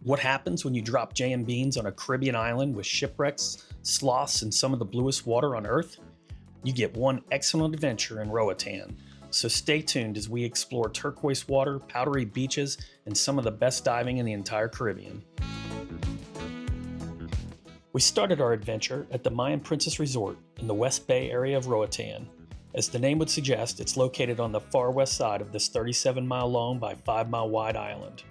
What happens when you drop jam beans on a Caribbean island with shipwrecks, sloths, and some of the bluest water on Earth? You get one excellent adventure in Roatan. So stay tuned as we explore turquoise water, powdery beaches, and some of the best diving in the entire Caribbean. We started our adventure at the Mayan Princess Resort in the West Bay area of Roatan. As the name would suggest, it's located on the far west side of this 37-mile long by 5-mile wide island.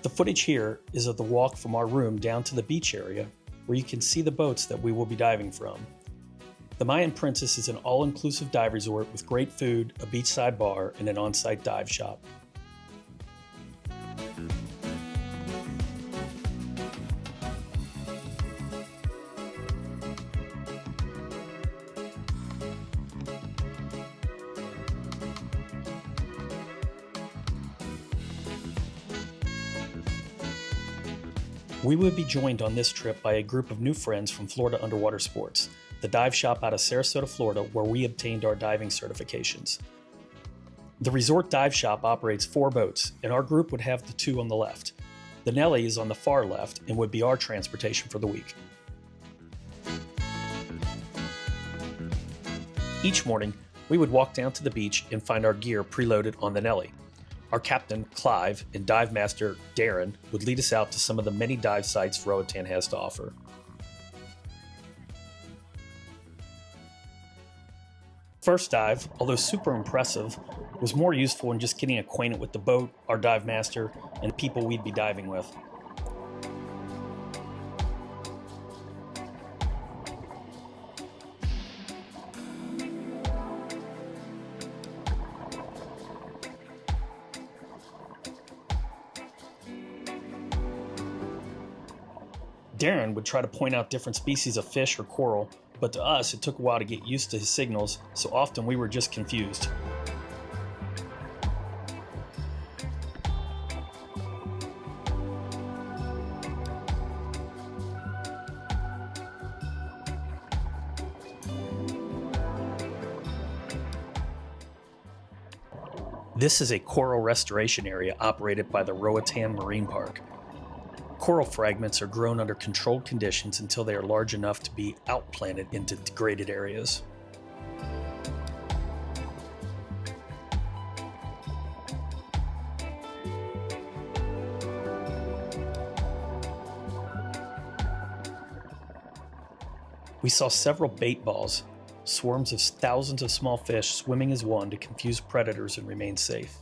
The footage here is of the walk from our room down to the beach area, where you can see the boats that we will be diving from. The Mayan Princess is an all-inclusive dive resort with great food, a beachside bar, and an on-site dive shop. We would be joined on this trip by a group of new friends from Florida Underwater Sports, the dive shop out of Sarasota, Florida, where we obtained our diving certifications. The resort dive shop operates 4 boats, and our group would have the 2 on the left. The Nelly is on the far left and would be our transportation for the week. Each morning, we would walk down to the beach and find our gear preloaded on the Nelly. Our captain, Cleve, and dive master, Darren, would lead us out to some of the many dive sites Roatan has to offer. First dive, although super impressive, was more useful in just getting acquainted with the boat, our dive master, and the people we'd be diving with. Darren would try to point out different species of fish or coral, but to us it took a while to get used to his signals, so often we were just confused. This is a coral restoration area operated by the Roatan Marine Park. Coral fragments are grown under controlled conditions until they are large enough to be outplanted into degraded areas. We saw several bait balls, swarms of thousands of small fish swimming as one to confuse predators and remain safe.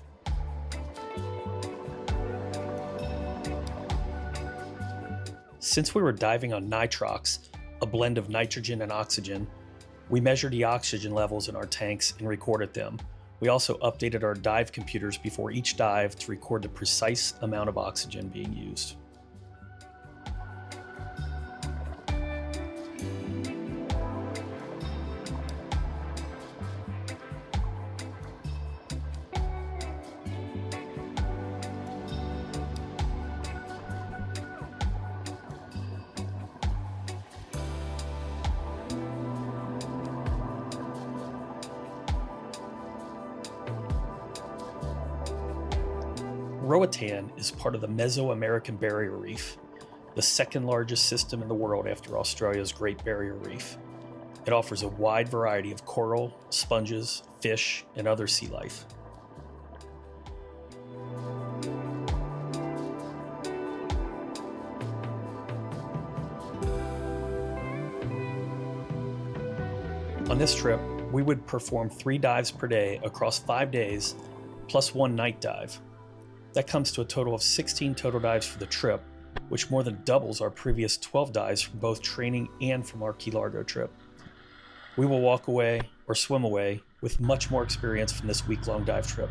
Since we were diving on nitrox, a blend of nitrogen and oxygen, we measured the oxygen levels in our tanks and recorded them. We also updated our dive computers before each dive to record the precise amount of oxygen being used. Roatan is part of the Mesoamerican Barrier Reef, the second largest system in the world after Australia's Great Barrier Reef. It offers a wide variety of coral, sponges, fish, and other sea life. On this trip, we would perform 3 dives per day across 5 days, plus 1 night dive. That comes to a total of 16 total dives for the trip, which more than doubles our previous 12 dives from both training and from our Key Largo trip. We will walk away or swim away with much more experience from this week-long dive trip.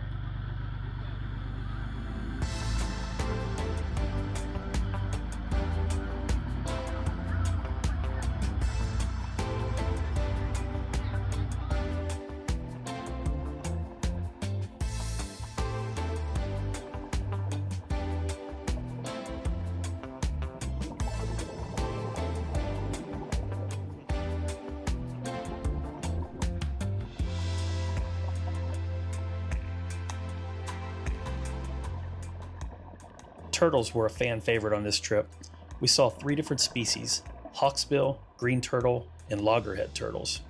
turtles were a fan favorite on this trip. We saw 3 different species: hawksbill, green turtle, and loggerhead turtles.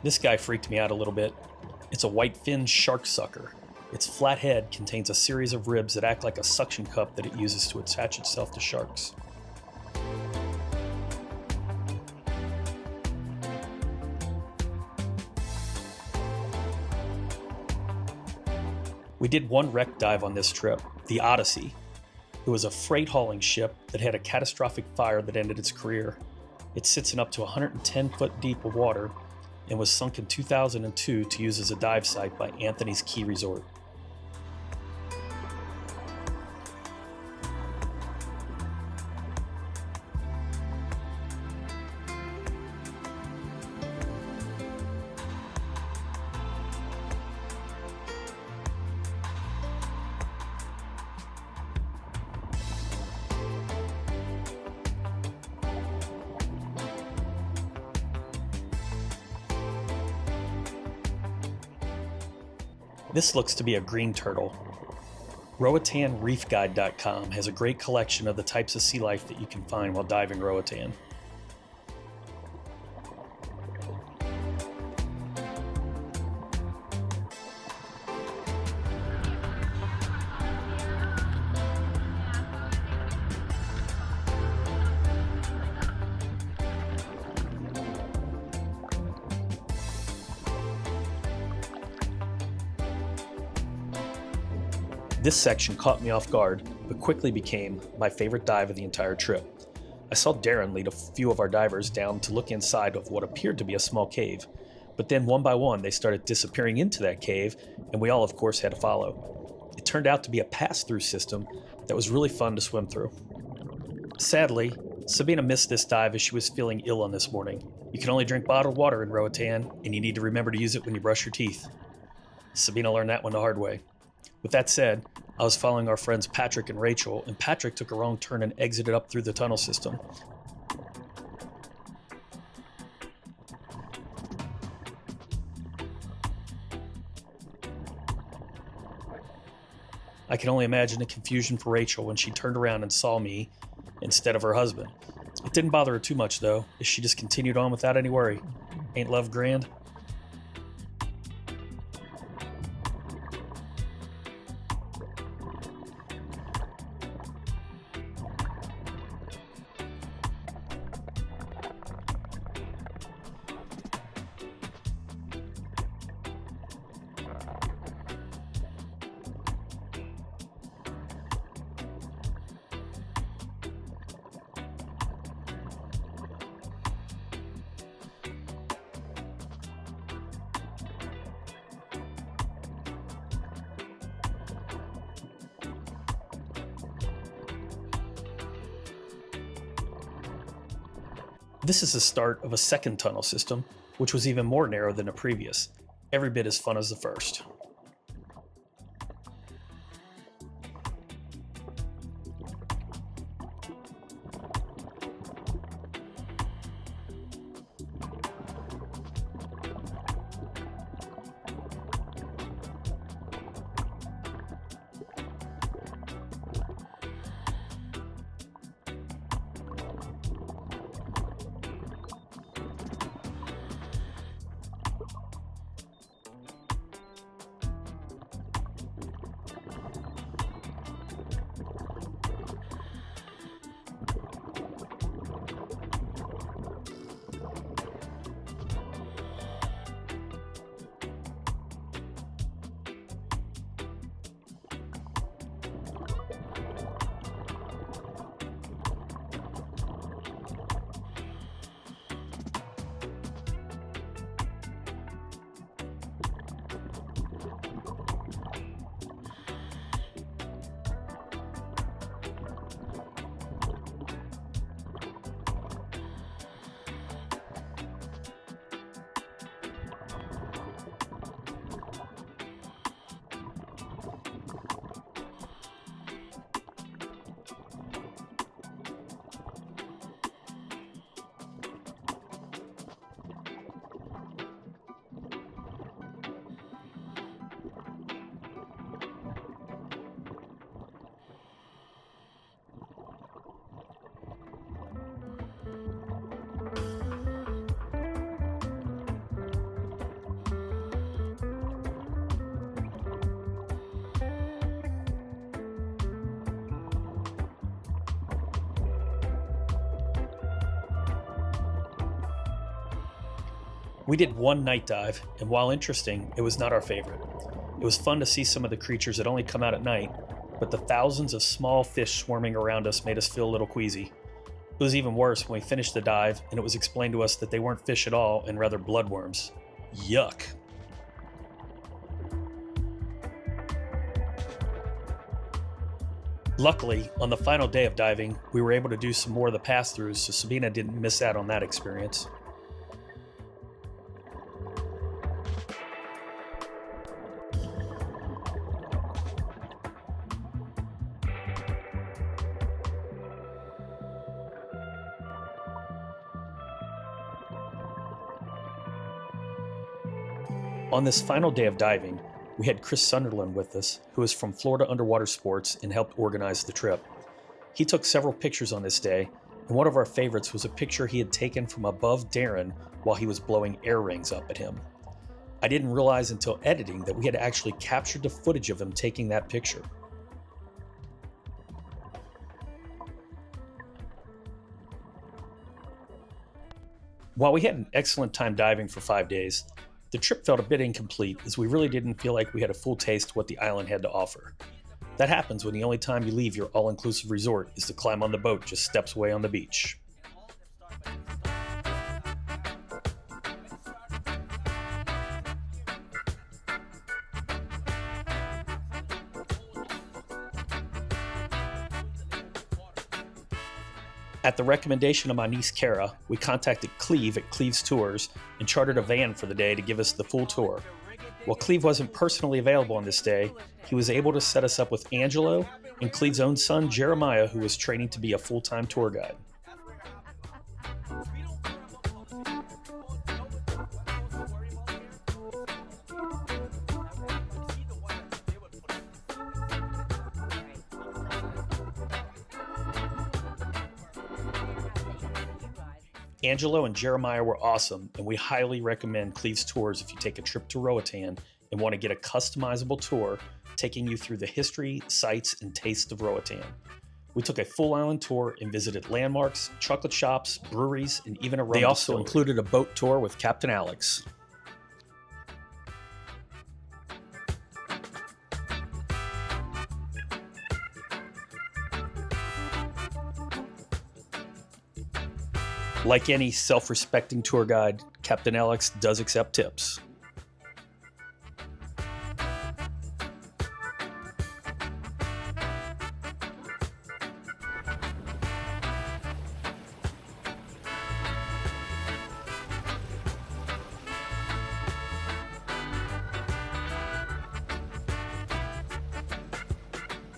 This guy freaked me out a little bit. It's a white-finned shark sucker. Its flat head contains a series of ribs that act like a suction cup that it uses to attach itself to sharks. We did one wreck dive on this trip, the Odyssey. It was a freight hauling ship that had a catastrophic fire that ended its career. It sits in up to 110 foot deep of water and was sunk in 2002 to use as a dive site by Anthony's Key Resort. This looks to be a green turtle. RoatanReefGuide.com has a great collection of the types of sea life that you can find while diving Roatan. This section caught me off guard, but quickly became my favorite dive of the entire trip. I saw Darren lead a few of our divers down to look inside of what appeared to be a small cave, but then one by one they started disappearing into that cave, and we all of course had to follow. It turned out to be a pass-through system that was really fun to swim through. Sadly, Sabina missed this dive as she was feeling ill on this morning. You can only drink bottled water in Roatan, and you need to remember to use it when you brush your teeth. Sabina learned that one the hard way. With that said, I was following our friends Patrick and Rachel, and Patrick took a wrong turn and exited up through the tunnel system. I can only imagine the confusion for Rachel when she turned around and saw me instead of her husband. It didn't bother her too much though, as she just continued on without any worry. Ain't love grand? This is the start of a second tunnel system, which was even more narrow than the previous, every bit as fun as the first. We did one night dive, and while interesting, it was not our favorite. It was fun to see some of the creatures that only come out at night, but the thousands of small fish swarming around us made us feel a little queasy. It was even worse when we finished the dive and it was explained to us that they weren't fish at all and rather bloodworms. Yuck. Luckily, on the final day of diving, we were able to do some more of the pass-throughs, so Sabina didn't miss out on that experience. On this final day of diving, we had Chris Sunderland with us, who is from Florida Underwater Sports and helped organize the trip. He took several pictures on this day, and one of our favorites was a picture he had taken from above Darren while he was blowing air rings up at him. I didn't realize until editing that we had actually captured the footage of him taking that picture. While we had an excellent time diving for 5 days, the trip felt a bit incomplete as we really didn't feel like we had a full taste of what the island had to offer. That happens when the only time you leave your all-inclusive resort is to climb on the boat just steps away on the beach. At the recommendation of my niece Kara, we contacted Cleve at Cleve's Tours and chartered a van for the day to give us the full tour. While Cleve wasn't personally available on this day, he was able to set us up with Angelo and Cleve's own son Jeremiah, who was training to be a full-time tour guide. Angelo and Jeremiah were awesome, and we highly recommend Cleve's Tours if you take a trip to Roatan and want to get a customizable tour taking you through the history, sights, and tastes of Roatan. We took a full island tour and visited landmarks, chocolate shops, breweries, and even a rum distillery. They also included a boat tour with Captain Alex. Like any self-respecting tour guide, Captain Alex does accept tips.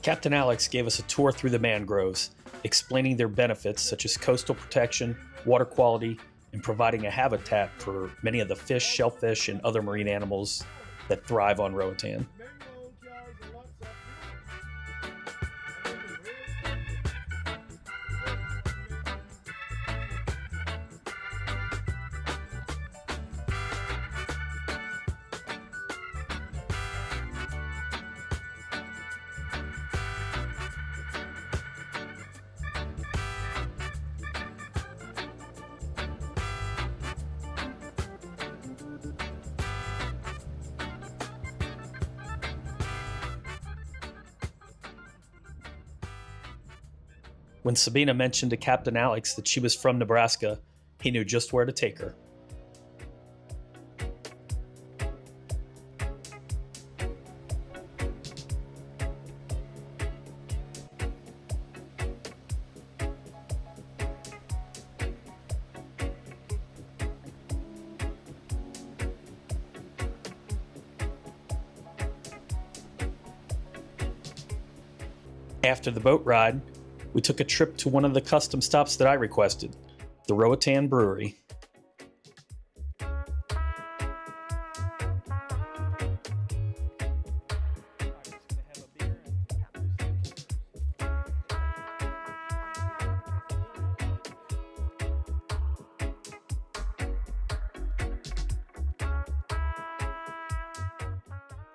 Captain Alex gave us a tour through the mangroves, explaining their benefits such as coastal protection, water quality, and providing a habitat for many of the fish, shellfish, and other marine animals that thrive on Roatan. When Sabina mentioned to Captain Alex that she was from Nebraska, he knew just where to take her. After the boat ride, we took a trip to one of the custom stops that I requested, the Roatan Brewery.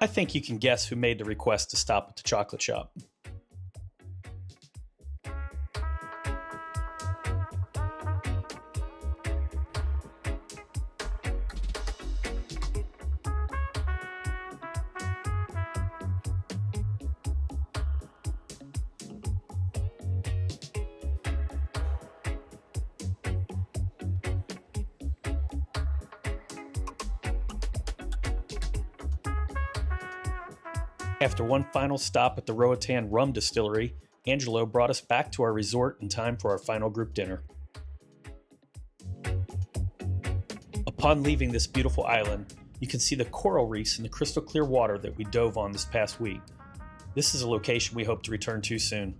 I think you can guess who made the request to stop at the chocolate shop. After one final stop at the Roatan rum distillery, Angelo brought us back to our resort in time for our final group dinner. Upon leaving this beautiful island, you can see the coral reefs in the crystal clear water that we dove on this past week. This is a location we hope to return to soon.